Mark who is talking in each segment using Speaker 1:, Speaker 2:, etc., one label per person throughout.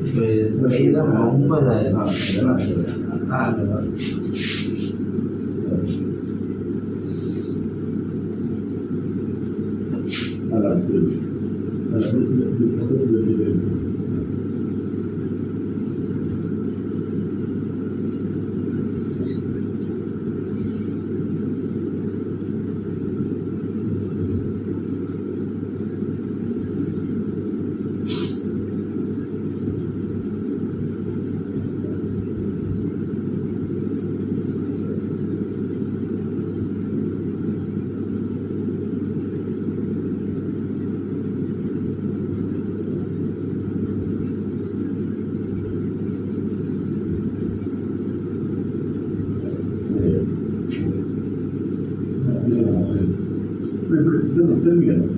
Speaker 1: இப்போ கைதான் ரொம்ப
Speaker 2: திரும்பிக்கணும்.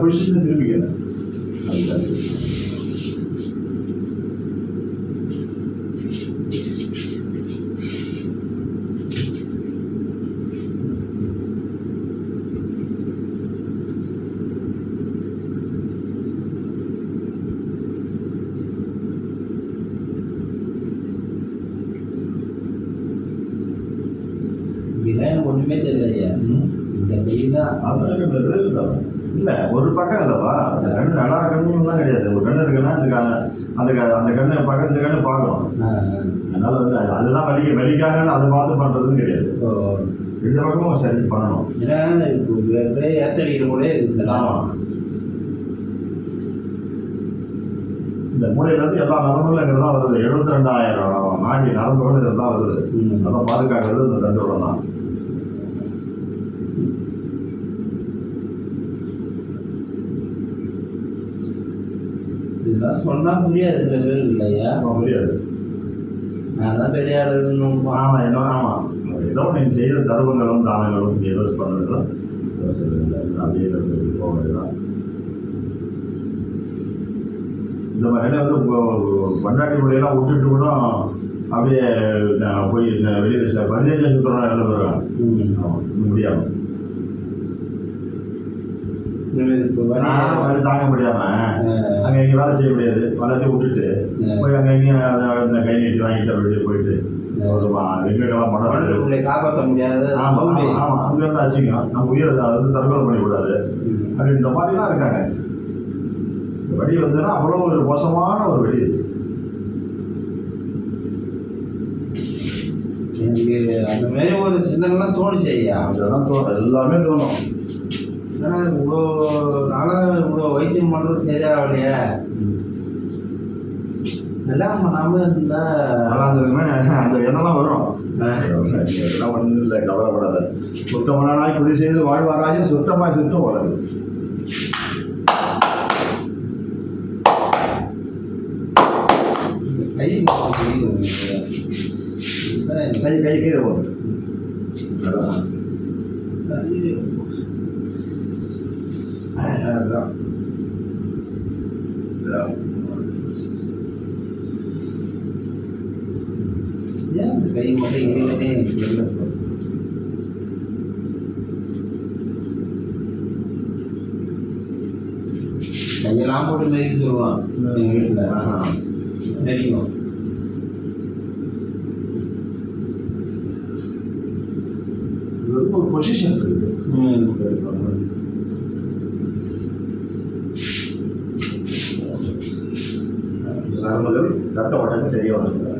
Speaker 2: பொசிஷன் திரும்பிக்கணும். அதுதான்
Speaker 1: ஒன்றுமே தெரியலையா இந்த வெயில் தான்
Speaker 2: இல்லை ஒரு பக்கம் இல்லைப்பா. அந்த கண்ணு நல்லா இருக்கணும்லாம் கிடையாது. ஒரு கண்ணு இருக்குன்னா அந்த கண்ணை பார்க்க இந்த கண்ணு பார்க்கணும். அதனால வந்து அதுதான் வலிக்காகன்னு அதை பார்த்து பண்ணுறதுன்னு கிடையாது. ரெண்டு பக்கமும் சரி பண்ணணும்.
Speaker 1: ஏன்னா இப்போ ஏற்றடிக்கிற கூட இருக்குதுங்களா?
Speaker 2: இந்த மூளையிலேருந்து எல்லா நரம்புகளும் இங்கே தான் வருது. 72,000 நாடி நரம்புகளும் இதில் தான் வருது. அதெல்லாம் பாதுகாக்கிறது இந்த தண்டோரம் தான்.
Speaker 1: இதெல்லாம் சொன்னால் புரியாது. சில பேர் இல்லையா?
Speaker 2: புரியாது.
Speaker 1: நான் தான் பெரிய ஆளுன்னு.
Speaker 2: ஆமாம், என்ன ஆமாம். ஏதோ நீங்கள் செய்கிற தர்மங்களும் தானங்களும் ஏதோ பண்ணுறதுலாம் அப்படியே போக வேண்டியதான். இந்த மாதிரிலாம் வந்து பண்டாட்டி முறையெல்லாம் விட்டுட்டு கூட அப்படியே போய் வெளியில் 15 சுத்தரம் எல்லாம் வருவேன். முடியாமல் தாங்க முடியாம அங்கே இங்கே வேலை செய்ய முடியாது. எல்லாத்தையும் விட்டுட்டு போய் அங்கே இங்கேயும் கை நீட்டி வாங்கிட்டு அப்படியே போயிட்டு எங்கெல்லாம் படம்
Speaker 1: காப்பாற்ற முடியாது.
Speaker 2: ஆமாம் ஆமாம், அங்கே இருந்து அசிங்கம். நம்ம உயிரை வந்து தற்கொலை பண்ணிக்கூடாது அப்படின்ற மாதிரிலாம் இருக்காங்க. இந்த வெடி வந்துன்னா அவ்வளோ ஒரு மோசமான ஒரு வெடி இது.
Speaker 1: எனக்கு அந்த மாதிரி ஒரு சின்னங்கள்லாம் தோணுச்சு ஐயா.
Speaker 2: அதெல்லாம் எல்லாமே தோணும்.
Speaker 1: ஏன்னா இவ்வளோ நாளாக இவ்வளோ வைத்தியம் பண்ணுறது சரியாகலையே. எல்லாம் பண்ணாமல் இருந்தால்
Speaker 2: நல்லா இருந்திருக்குமே அந்த எண்ணெல்லாம் வரும். எல்லாம் ஒன்றும் இல்லை, கவலைப்படாத. சுத்தமானாய் குடி செய்து வாழ்வாராய சுத்தமாய் சுத்தம் வராது. கை கீழே போகுது.
Speaker 1: அதான் ஏன் இந்த கை மட்டும் எங்கேயுமே தெரியல. கையெல்லாம் போட்டு மெதிக்க சொல்லுவான் எங்கள் வீட்டில். தெரியும்.
Speaker 2: ஒரு பொசிஷன் இருக்குது. நரம்புகள் ரத்த ஓட்டம் சரியாக வந்துருக்காங்க.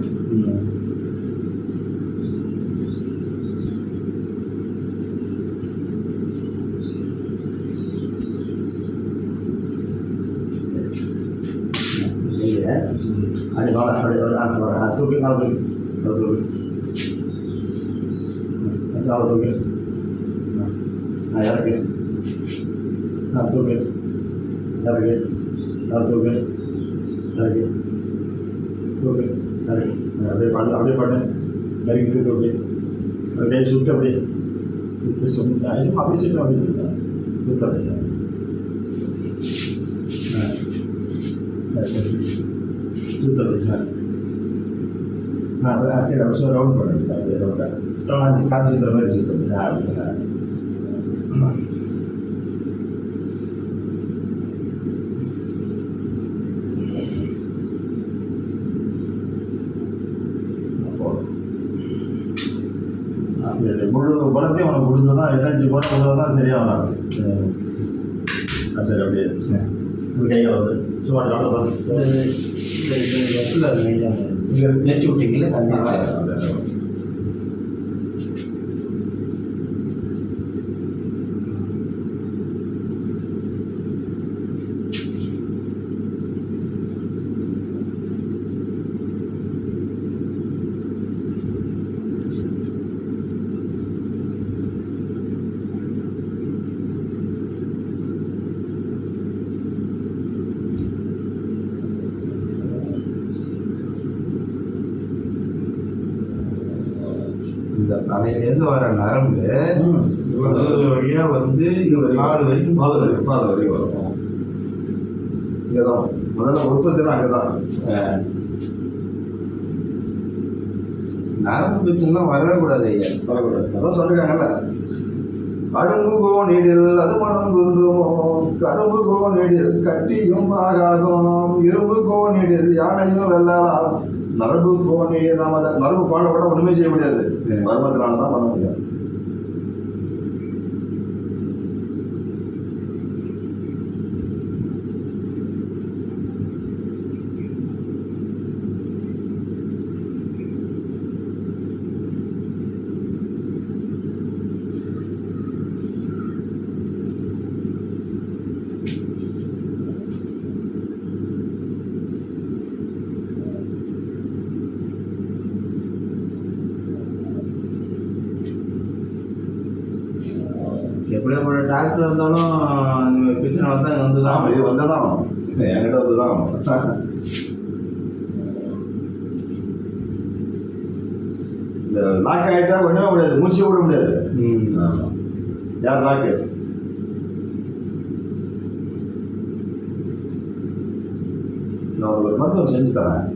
Speaker 2: அப்படி வாழ அப்படி தூக்கி மேலே தூக்கி காலை தூக்கி இறக்கு தூக்கி இறக்கு தூக்கி இறக்கு தூக்கி இறக்கு அப்படியே பண்ணு இறக்கி தூக்கி அப்படி கை சுற்று அப்படியே அப்படி சுற்று அப்படி சுற்ற அப்படியே சுற்ற அப்படியே ரவுண்ட் பண்ணுறேன். அப்படியே ரவுண்டாக காஞ்சி சுற்றுற மாதிரி சுற்றுறது. பழத்தையும் உனக்கு கொடுத்து தான் 8-5 பழம் கொடுத்தா தான் சரியாகும். சரி அப்படியே சரி கையில் வந்து சும்மா காலை பார்த்து
Speaker 1: நேற்று விட்டீங்களே இந்த தலையிலேருந்து வர நரம்பு வழியா வந்து கால் வரைக்கும்
Speaker 2: பாதை வரைக்கும் வரும். இங்கே தான் முதல்ல உற்பத்தினா அங்கே தான்.
Speaker 1: நரம்பு பிரச்சனைலாம் வரவே கூடாது ஐயா.
Speaker 2: வரக்கூடாது. அதான் சொல்லிருக்காங்கல்ல, அரும்பு கோணிடில் அது மனம் குன்றுமோ, கரும்பு கோணிடில் கட்டியும் ஆகாகும், இரும்பு கோணிடில் யானையும் வெல்லலாம், நரம்பு கோணிடில் நாம நரம்பு பாண்ட கூட ஒன்றுமே செய்ய முடியாது. மர்மத்தினால தான் பண்ண முடியாது.
Speaker 1: எப்படியாப்பட்ட டாக்டர் வந்தாலும் இந்த பிரச்சனை வந்தால் இங்கே வந்து தான்
Speaker 2: இது வந்து தான் என்கிட்ட வந்து தான். இந்த லாக் ஆகிட்டா ஒன்றுமே முடியாது, மூச்சு விட முடியாது. யார் லாக்கு? நான் ஒரு மருத்துவம் செஞ்சு தரேன்.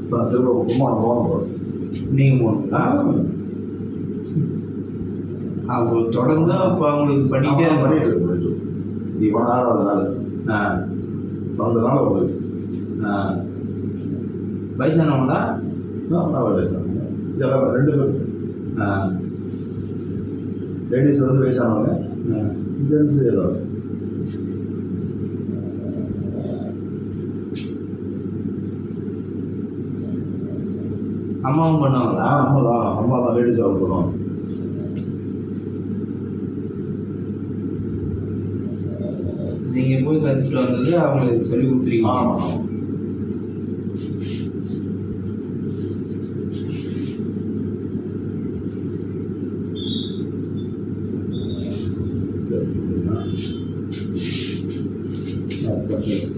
Speaker 2: இப்போ நான் திரும்ப கும்பகோணம் போகணும்.
Speaker 1: நீங்கள் போகணுங்களா? அவங்க தொடர்ந்து இப்போ அவங்களுக்கு பண்ணிகிட்டே
Speaker 2: பண்ணிட்டு இருக்கு. இப்போ 6வது நாள் 12 நாள் உங்களுக்கு
Speaker 1: வயசானவங்களா?
Speaker 2: நான் வயசானவங்க இதெல்லாம் 2 பேர். லேடிஸ் வந்து வயசானவங்க, ஜென்ஸ் ஏதோ.
Speaker 1: அம்மாவும் பண்ணுவாங்களா?
Speaker 2: அம்மா தான் லேடிஸ் அவங்க பண்ணுவாங்க.
Speaker 1: நீங்கள் போய் கற்றுட்டு வந்தது அவங்களுக்கு சொல்லி கொடுத்துருக்கீங்க.
Speaker 2: ஆமாம். சரி